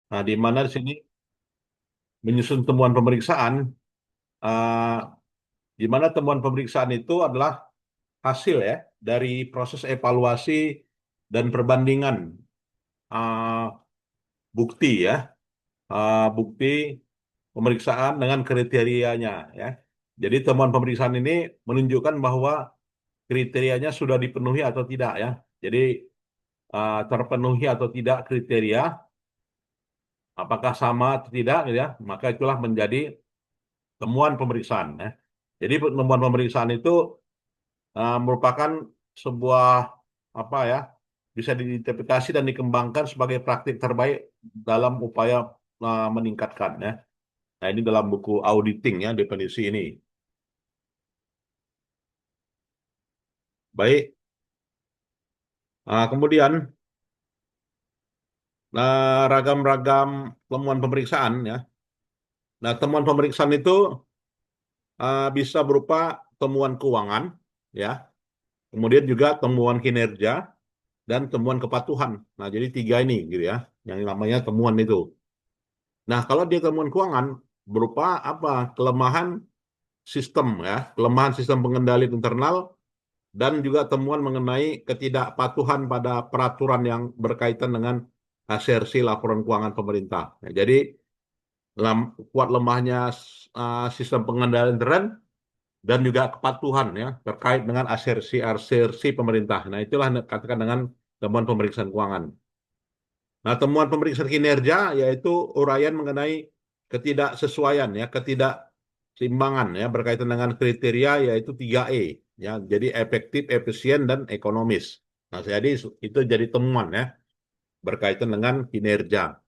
Nah, di mana di sini menyusun temuan pemeriksaan, eh, di mana temuan pemeriksaan itu adalah hasil ya dari proses evaluasi dan perbandingan eh, bukti ya, bukti pemeriksaan dengan kriterianya ya. Jadi temuan pemeriksaan ini menunjukkan bahwa kriterianya sudah dipenuhi atau tidak ya. Jadi terpenuhi atau tidak kriteria, apakah sama atau tidak gitu ya, maka itulah menjadi temuan pemeriksaan ya. Jadi temuan pemeriksaan itu merupakan sebuah apa ya, bisa diidentifikasi dan dikembangkan sebagai praktik terbaik dalam upaya meningkatkan ya. Nah, ini dalam buku auditing ya definisi ini. Baik. Kemudian ragam-ragam temuan pemeriksaan ya. Nah, temuan pemeriksaan itu bisa berupa temuan keuangan ya, kemudian juga temuan kinerja dan temuan kepatuhan. Nah, jadi tiga ini gitu ya, yang namanya temuan itu. Nah, kalau dia temuan keuangan berupa apa? Kelemahan sistem ya, kelemahan sistem pengendali internal dan juga temuan mengenai ketidakpatuhan pada peraturan yang berkaitan dengan asersi laporan keuangan pemerintah. Ya, jadi kuat lemahnya sistem pengendalian internal dan juga kepatuhan ya terkait dengan asersi pemerintah. Nah, itulah katakan dengan temuan pemeriksaan keuangan. Nah, temuan pemeriksaan kinerja yaitu uraian mengenai ketidaksesuaian ya, ketidakseimbangan ya berkaitan dengan kriteria yaitu 3E ya. Jadi efektif, efisien dan ekonomis. Nah, jadi itu jadi temuan ya berkaitan dengan kinerja.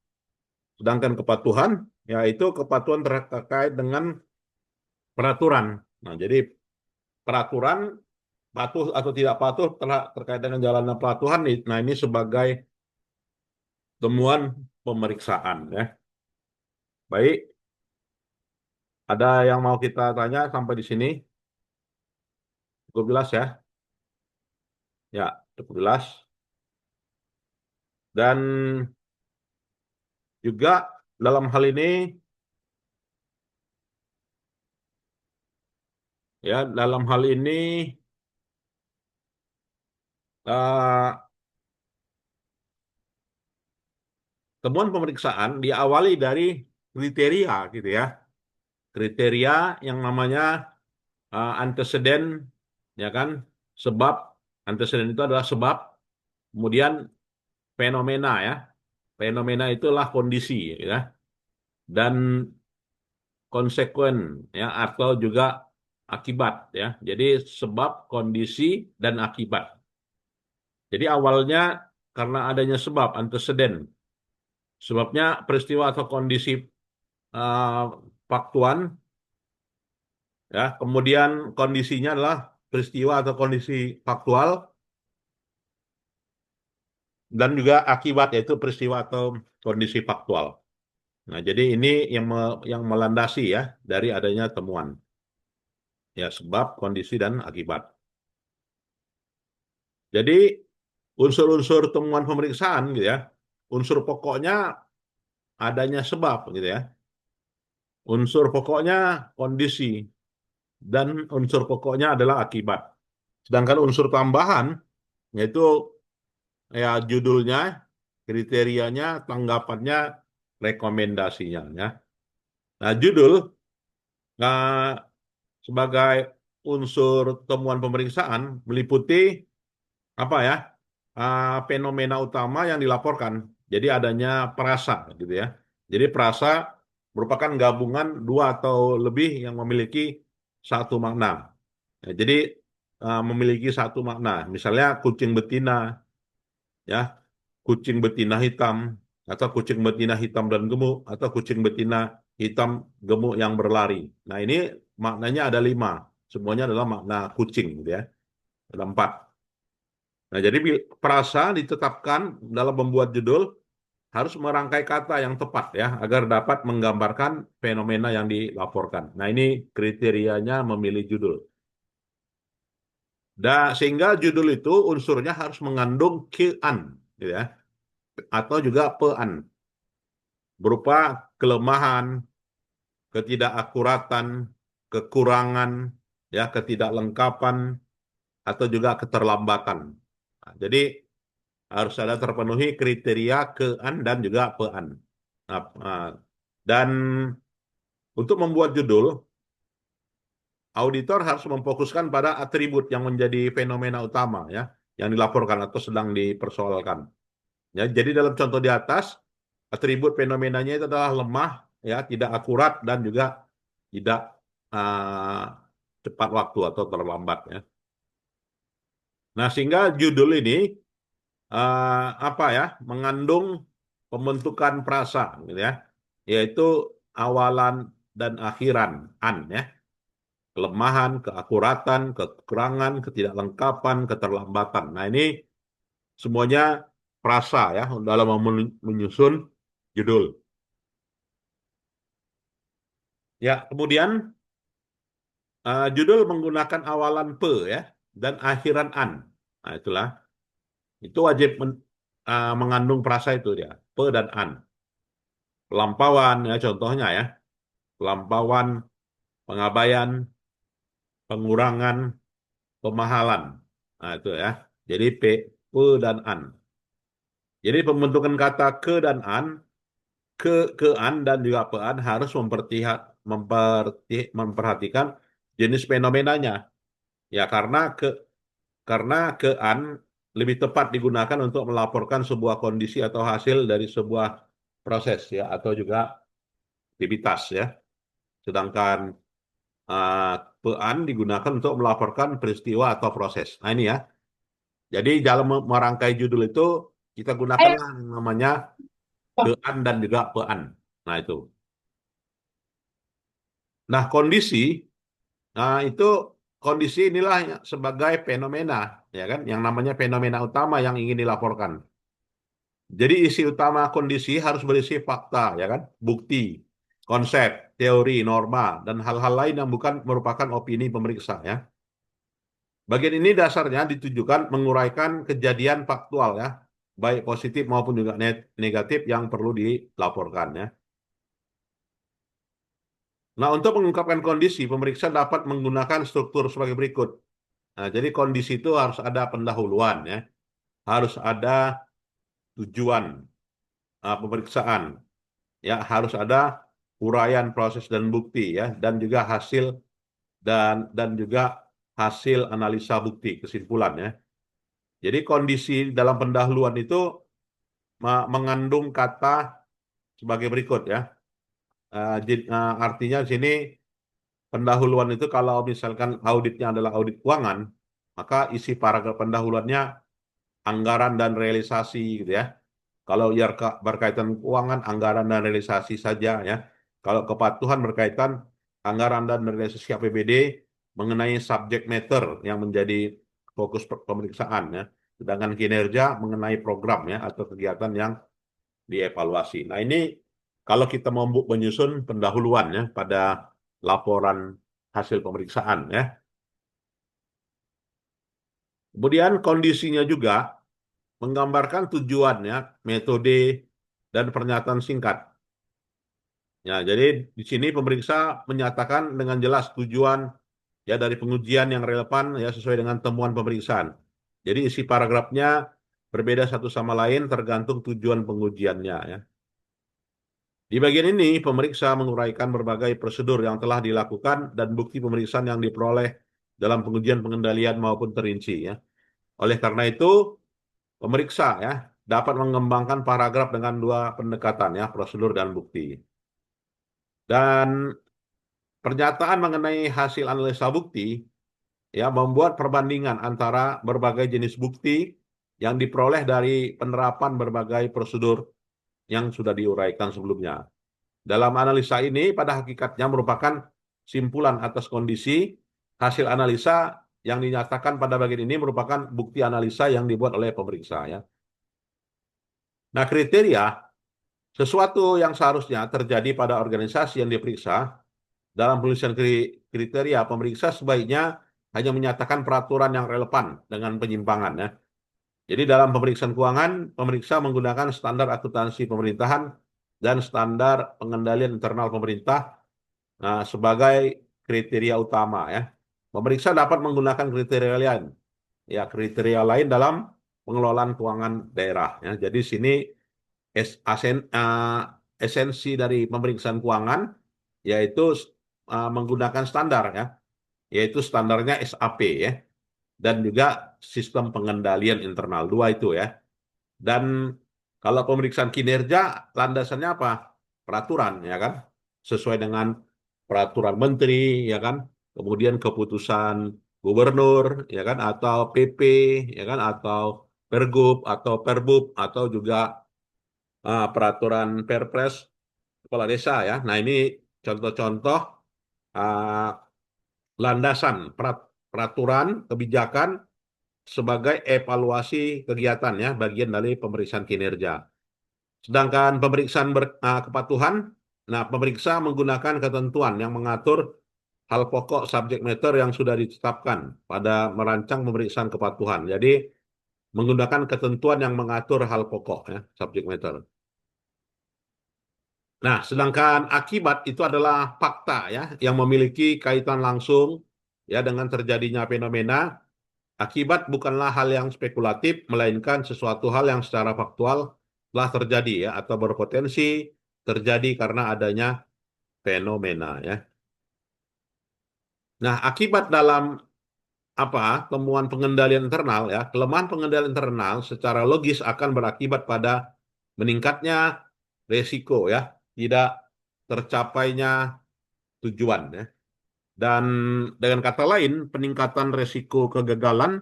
Sedangkan kepatuhan yaitu kepatuhan terkait dengan peraturan. Nah, jadi peraturan patuh atau tidak patuh terkait dengan jalannya pelatuhan. Nah, ini sebagai temuan pemeriksaan ya. Baik, ada yang mau kita tanya sampai di sini? Cukup jelas ya? Ya, cukup jelas. Dan juga dalam hal ini ya, dalam hal ini eh, temuan pemeriksaan diawali dari kriteria gitu ya. Kriteria yang namanya antecedent ya kan? Sebab antecedent itu adalah sebab, kemudian fenomena ya. Fenomena itulah kondisi ya. Dan konsekuen ya atau juga akibat ya. Jadi sebab, kondisi dan akibat. Jadi awalnya karena adanya sebab antecedent. Sebabnya peristiwa atau kondisi uh, faktual ya. Kemudian kondisinya adalah peristiwa atau kondisi faktual dan juga akibat yaitu peristiwa atau kondisi faktual. Nah, jadi ini yang melandasi ya dari adanya temuan. Ya, sebab, kondisi dan akibat. Jadi unsur-unsur temuan pemeriksaan gitu ya. Unsur pokoknya adanya sebab gitu ya. Unsur pokoknya kondisi dan unsur pokoknya adalah akibat. Sedangkan unsur tambahan yaitu ya judulnya, kriterianya, tanggapannya, rekomendasinya ya. Nah, judul nah, sebagai unsur temuan pemeriksaan meliputi apa ya? Fenomena utama yang dilaporkan. Jadi adanya perasa gitu ya. Jadi perasa merupakan gabungan dua atau lebih yang memiliki satu makna. Ya, jadi memiliki satu makna. Misalnya kucing betina ya, kucing betina hitam atau kucing betina hitam dan gemuk atau kucing betina hitam gemuk yang berlari. Nah, ini maknanya ada 5. Semuanya adalah makna kucing gitu ya. Ada 4. Nah, jadi frasa ditetapkan dalam membuat judul harus merangkai kata yang tepat ya agar dapat menggambarkan fenomena yang dilaporkan. Nah, ini kriterianya memilih judul. Sehingga judul itu unsurnya harus mengandung kean gitu ya atau juga pean. berupa kelemahan, ketidakakuratan, kekurangan, ya, ketidaklengkapan, atau juga keterlambatan. Nah, jadi harus ada terpenuhi kriteria ke-an dan juga pe-an. Dan untuk membuat judul, auditor harus memfokuskan pada atribut yang menjadi fenomena utama, ya, yang dilaporkan atau sedang dipersoalkan. Ya, jadi dalam contoh di atas, atribut fenomenanya itu adalah lemah, ya, tidak akurat dan juga tidak cepat waktu atau terlambat, ya. Nah, sehingga judul ini apa ya, mengandung pembentukan frasa, gitu ya, yaitu awalan dan akhiran ya, kelemahan, keakuratan, kekurangan, ketidaklengkapan, keterlambatan. Nah, ini semuanya frasa ya dalam menyusun judul. Ya, kemudian judul menggunakan awalan pe ya dan akhiran an. Nah, itulah. Itu wajib mengandung frasa itu dia, pe dan an. Pelampauan ya contohnya ya. Pelampauan, pengabaian, pengurangan, pemahalan. Nah, itu ya. Jadi pe dan an. Jadi pembentukan kata ke dan an, ke-an dan juga pe-an harus memperhatikan jenis fenomenanya. Ya, karena ke-an lebih tepat digunakan untuk melaporkan sebuah kondisi atau hasil dari sebuah proses ya atau juga aktivitas ya. Sedangkan uh, pe-an digunakan untuk melaporkan peristiwa atau proses. Nah, ini ya. Jadi dalam merangkai judul itu kita gunakanlah yang namanya ke-an dan juga pe-an. Nah, itu. Nah, itu kondisi inilah sebagai fenomena, ya kan? Yang namanya fenomena utama yang ingin dilaporkan. Jadi isi utama kondisi harus berisi fakta, ya kan? Bukti, konsep, teori, norma, dan hal-hal lain yang bukan merupakan opini pemeriksa, ya. Bagian ini dasarnya ditujukan menguraikan kejadian faktual, ya, baik positif maupun juga negatif yang perlu dilaporkan, ya. Nah, untuk mengungkapkan kondisi, pemeriksa dapat menggunakan struktur sebagai berikut. Nah, jadi kondisi itu harus ada pendahuluan, ya, harus ada tujuan pemeriksaan, ya, harus ada uraian proses dan bukti, ya, dan juga hasil juga hasil analisa bukti kesimpulan, ya. Jadi kondisi dalam pendahuluan itu mengandung kata sebagai berikut, ya. Artinya di sini pendahuluan itu kalau misalkan auditnya adalah audit keuangan, maka isi paragraf pendahuluannya anggaran dan realisasi, gitu ya. Kalau berkaitan keuangan, anggaran dan realisasi saja, ya. Kalau kepatuhan berkaitan anggaran dan realisasi APBD mengenai subject matter yang menjadi fokus pemeriksaan, ya. Sedangkan kinerja mengenai program, ya, atau kegiatan yang dievaluasi. Nah, ini kalau kita mau menyusun pendahuluan, ya, pada laporan hasil pemeriksaan, ya. Kemudian kondisinya juga menggambarkan tujuannya, metode, dan pernyataan singkat. Ya, jadi di sini pemeriksa menyatakan dengan jelas tujuan ya dari pengujian yang relevan ya sesuai dengan temuan pemeriksaan. Jadi isi paragrafnya berbeda satu sama lain tergantung tujuan pengujiannya, ya. Di bagian ini pemeriksa menguraikan berbagai prosedur yang telah dilakukan dan bukti pemeriksaan yang diperoleh dalam pengujian pengendalian maupun terinci, ya. Oleh karena itu pemeriksa ya dapat mengembangkan paragraf dengan dua pendekatan, ya, prosedur dan bukti. Dan pernyataan mengenai hasil analisa bukti ya membuat perbandingan antara berbagai jenis bukti yang diperoleh dari penerapan berbagai prosedur yang sudah diuraikan sebelumnya. Dalam analisa ini pada hakikatnya merupakan simpulan atas kondisi hasil analisa yang dinyatakan pada bagian ini merupakan bukti analisa yang dibuat oleh pemeriksa, ya. Nah, kriteria sesuatu yang seharusnya terjadi pada organisasi yang diperiksa dalam penulisan kriteria pemeriksa sebaiknya hanya menyatakan peraturan yang relevan dengan penyimpangan, ya. Jadi dalam pemeriksaan keuangan, pemeriksa menggunakan standar akuntansi pemerintahan dan standar pengendalian internal pemerintah sebagai kriteria utama ya. Pemeriksa dapat menggunakan kriteria lain, ya kriteria lain dalam pengelolaan keuangan daerah ya. Jadi sini esensi dari pemeriksaan keuangan yaitu menggunakan standar ya, yaitu standarnya SAP ya, dan juga sistem pengendalian internal dua itu ya. Dan kalau pemeriksaan kinerja landasannya apa? Peraturan ya kan, sesuai dengan peraturan menteri ya kan, kemudian keputusan gubernur ya kan, atau PP ya kan, atau Pergub atau Perbub atau juga peraturan Perpres kepala desa ya. Nah, ini contoh-contoh uh, landasan peraturan kebijakan sebagai evaluasi kegiatan ya, bagian dari pemeriksaan kinerja. Sedangkan pemeriksaan kepatuhan, nah pemeriksa menggunakan ketentuan yang mengatur hal pokok subjek matter yang sudah ditetapkan pada merancang pemeriksaan kepatuhan. Jadi menggunakan ketentuan yang mengatur hal pokok ya, subjek matter. Nah, sedangkan akibat itu adalah fakta ya yang memiliki kaitan langsung ya dengan terjadinya fenomena. Akibat bukanlah hal yang spekulatif, melainkan sesuatu hal yang secara faktual telah terjadi ya atau berpotensi terjadi karena adanya fenomena ya. Nah, akibat dalam apa temuan pengendalian internal ya, kelemahan pengendalian internal secara logis akan berakibat pada meningkatnya resiko ya, tidak tercapainya tujuan ya. Dan dengan kata lain, peningkatan resiko kegagalan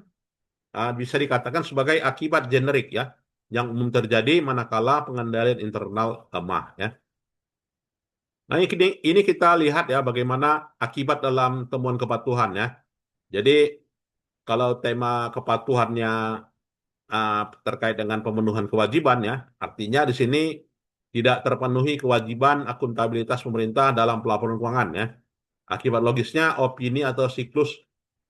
bisa dikatakan sebagai akibat generik ya, yang umum terjadi manakala pengendalian internal lemah ya. Nah, ini kita lihat ya bagaimana akibat dalam temuan kepatuhan ya. Jadi kalau tema kepatuhannya terkait dengan pemenuhan kewajiban ya, artinya di sini tidak terpenuhi kewajiban akuntabilitas pemerintah dalam pelaporan keuangan ya. Akibat logisnya opini atau siklus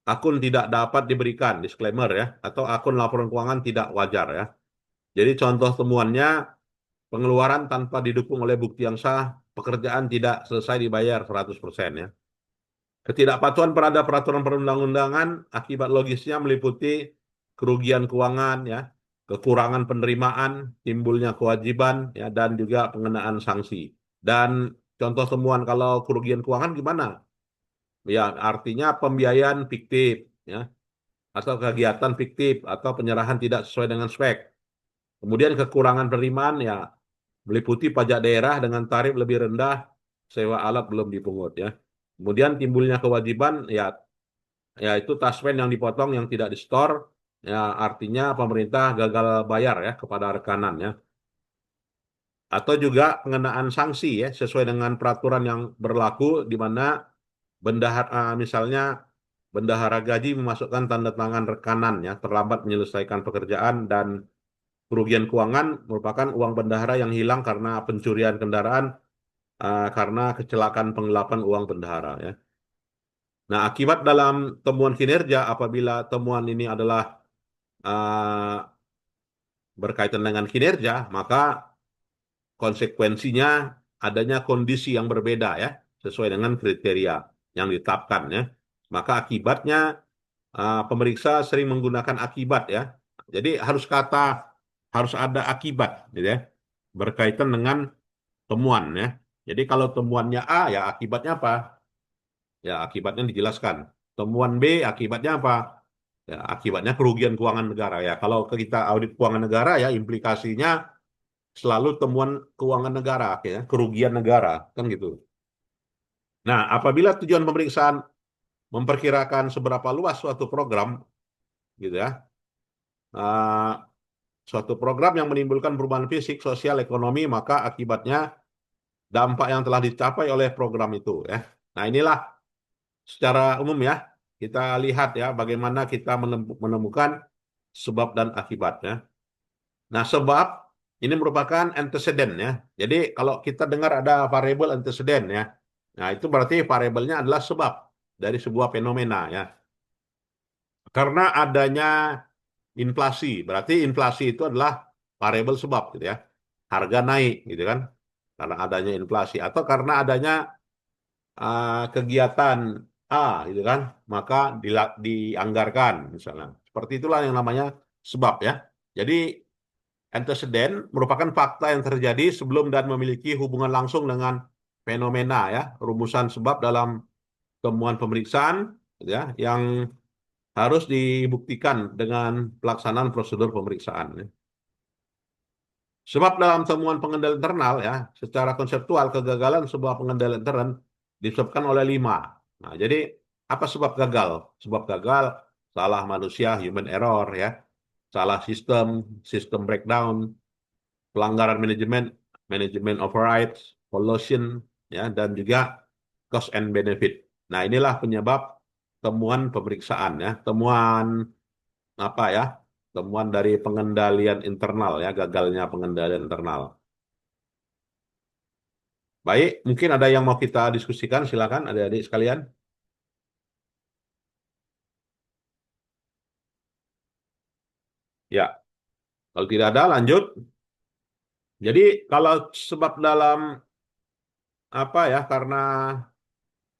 akun tidak dapat diberikan, disclaimer ya, atau akun laporan keuangan tidak wajar ya. Jadi contoh temuannya pengeluaran tanpa didukung oleh bukti yang sah, pekerjaan tidak selesai dibayar 100% ya. Ketidakpatuhan pada peraturan perundang-undangan akibat logisnya meliputi kerugian keuangan ya, kekurangan penerimaan, timbulnya kewajiban ya, dan juga pengenaan sanksi. Dan contoh temuan kalau kerugian keuangan gimana? Ya, artinya pembiayaan fiktif ya, atau kegiatan fiktif atau penyerahan tidak sesuai dengan spek. Kemudian kekurangan penerimaan ya meliputi pajak daerah dengan tarif lebih rendah, sewa alat belum dipungut ya. Kemudian timbulnya kewajiban ya yaitu taspen yang dipotong yang tidak disetor ya, artinya pemerintah gagal bayar ya kepada rekanan ya. Atau juga pengenaan sanksi ya sesuai dengan peraturan yang berlaku di mana misalnya bendahara gaji memasukkan tanda tangan rekanan ya terlambat menyelesaikan pekerjaan, dan kerugian keuangan merupakan uang bendahara yang hilang karena pencurian kendaraan, karena kecelakaan penggelapan uang bendahara ya. Nah, akibat dalam temuan kinerja apabila temuan ini adalah uh, berkaitan dengan kinerja, maka konsekuensinya adanya kondisi yang berbeda ya, sesuai dengan kriteria yang ditetapkan ya. Maka akibatnya pemeriksa sering menggunakan akibat ya. Jadi harus ada akibat gitu ya, berkaitan dengan temuan ya. Jadi kalau temuannya A ya akibatnya apa? Ya akibatnya dijelaskan. Temuan B akibatnya apa? Ya akibatnya kerugian keuangan negara ya. Kalau kita audit keuangan negara ya implikasinya selalu temuan keuangan negara ya, kerugian negara kan gitu. Nah, apabila tujuan pemeriksaan memperkirakan seberapa luas suatu program gitu ya. Uh, Suatu program yang menimbulkan perubahan fisik, sosial, ekonomi, maka akibatnya dampak yang telah dicapai oleh program itu ya. Nah, inilah secara umum ya, kita lihat ya bagaimana kita menemukan sebab dan akibatnya. Nah, sebab ini merupakan antecedent ya. Jadi kalau kita dengar ada variabel antecedent ya, nah itu berarti variabelnya adalah sebab dari sebuah fenomena ya. Karena adanya inflasi, berarti inflasi itu adalah variabel sebab gitu ya. Harga naik gitu kan. karena adanya inflasi atau karena adanya kegiatan A, gitu kan, maka dianggarkan misalnya. Seperti itulah yang namanya sebab ya. Jadi antecedent merupakan fakta yang terjadi sebelum dan memiliki hubungan langsung dengan fenomena ya, rumusan sebab dalam temuan pemeriksaan ya yang harus dibuktikan dengan pelaksanaan prosedur pemeriksaan. Ya. Sebab dalam temuan pengendali internal ya, secara konseptual kegagalan sebuah pengendali internal disebabkan oleh 5. Nah, jadi apa sebab gagal? Sebab gagal salah manusia, human error ya, salah sistem, sistem breakdown, pelanggaran manajemen, manajemen overrides, pollution ya, dan juga cost and benefit. Nah, inilah penyebab temuan pemeriksaan ya, temuan apa ya? Temuan dari pengendalian internal ya, gagalnya pengendalian internal. Baik, mungkin ada yang mau kita diskusikan, silakan adik-adik sekalian. Ya, kalau tidak ada lanjut. Jadi kalau sebab dalam apa ya? Karena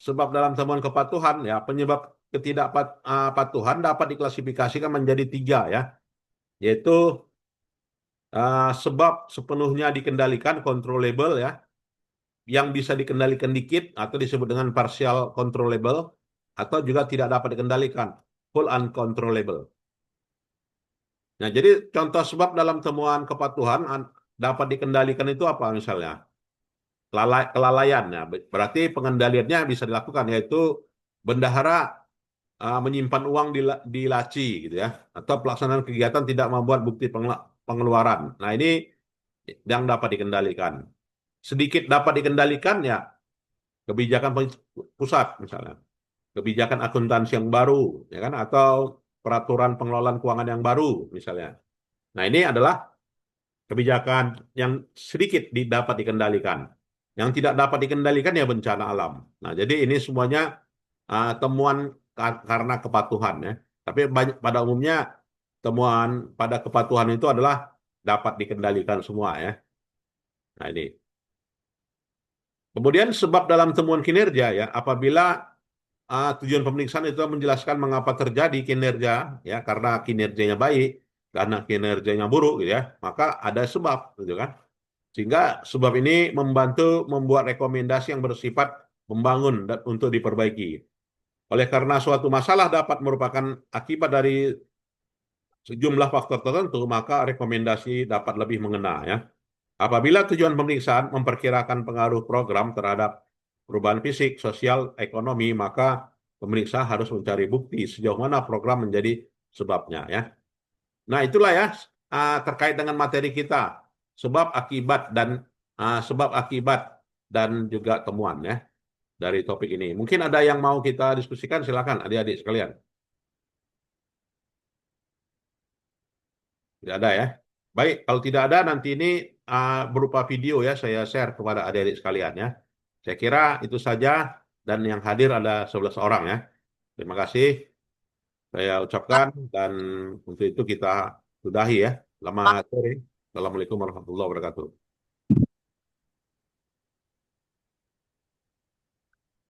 sebab dalam temuan kepatuhan ya, penyebab ketidakpatuhan dapat diklasifikasikan menjadi 3 ya, yaitu sebab sepenuhnya dikendalikan, controllable ya, yang bisa dikendalikan dikit atau disebut dengan partial controllable, atau juga tidak dapat dikendalikan, full uncontrollable. Nah, jadi contoh sebab dalam temuan kepatuhan dapat dikendalikan itu apa misalnya? Kelalaian. Ya. Berarti pengendaliannya bisa dilakukan, yaitu bendahara menyimpan uang di laci gitu ya, atau pelaksanaan kegiatan tidak membuat bukti pengeluaran. Nah, ini yang dapat dikendalikan. Sedikit dapat dikendalikan ya kebijakan pusat misalnya, kebijakan akuntansi yang baru ya kan, atau peraturan pengelolaan keuangan yang baru misalnya. Nah, ini adalah kebijakan yang sedikit dapat dikendalikan. Yang tidak dapat dikendalikan ya bencana alam. Nah, jadi ini semuanya temuan karena kepatuhan ya. Tapi pada umumnya temuan pada kepatuhan itu adalah dapat dikendalikan semua ya. Nah, ini. Kemudian sebab dalam temuan kinerja ya, apabila tujuan pemeriksaan itu menjelaskan mengapa terjadi kinerja ya, karena kinerjanya baik, karena kinerjanya buruk gitu ya, maka ada sebab gitu kan. Sehingga sebab ini membantu membuat rekomendasi yang bersifat membangun dan untuk diperbaiki. Oleh karena suatu masalah dapat merupakan akibat dari sejumlah faktor tertentu, maka rekomendasi dapat lebih mengena ya. Apabila tujuan pemeriksaan memperkirakan pengaruh program terhadap perubahan fisik, sosial, ekonomi, maka pemeriksa harus mencari bukti sejauh mana program menjadi sebabnya ya. Nah, itulah ya terkait dengan materi kita, sebab akibat dan juga temuan ya dari topik ini. Mungkin ada yang mau kita diskusikan, silakan adik-adik sekalian. Tidak ada ya. Baik, kalau tidak ada nanti ini berupa video ya saya share kepada adik-adik sekalian ya. Saya kira itu saja dan yang hadir ada 11 orang ya. Terima kasih saya ucapkan dan untuk itu kita sudahi ya. Selamat sore. Assalamualaikum warahmatullahi wabarakatuh.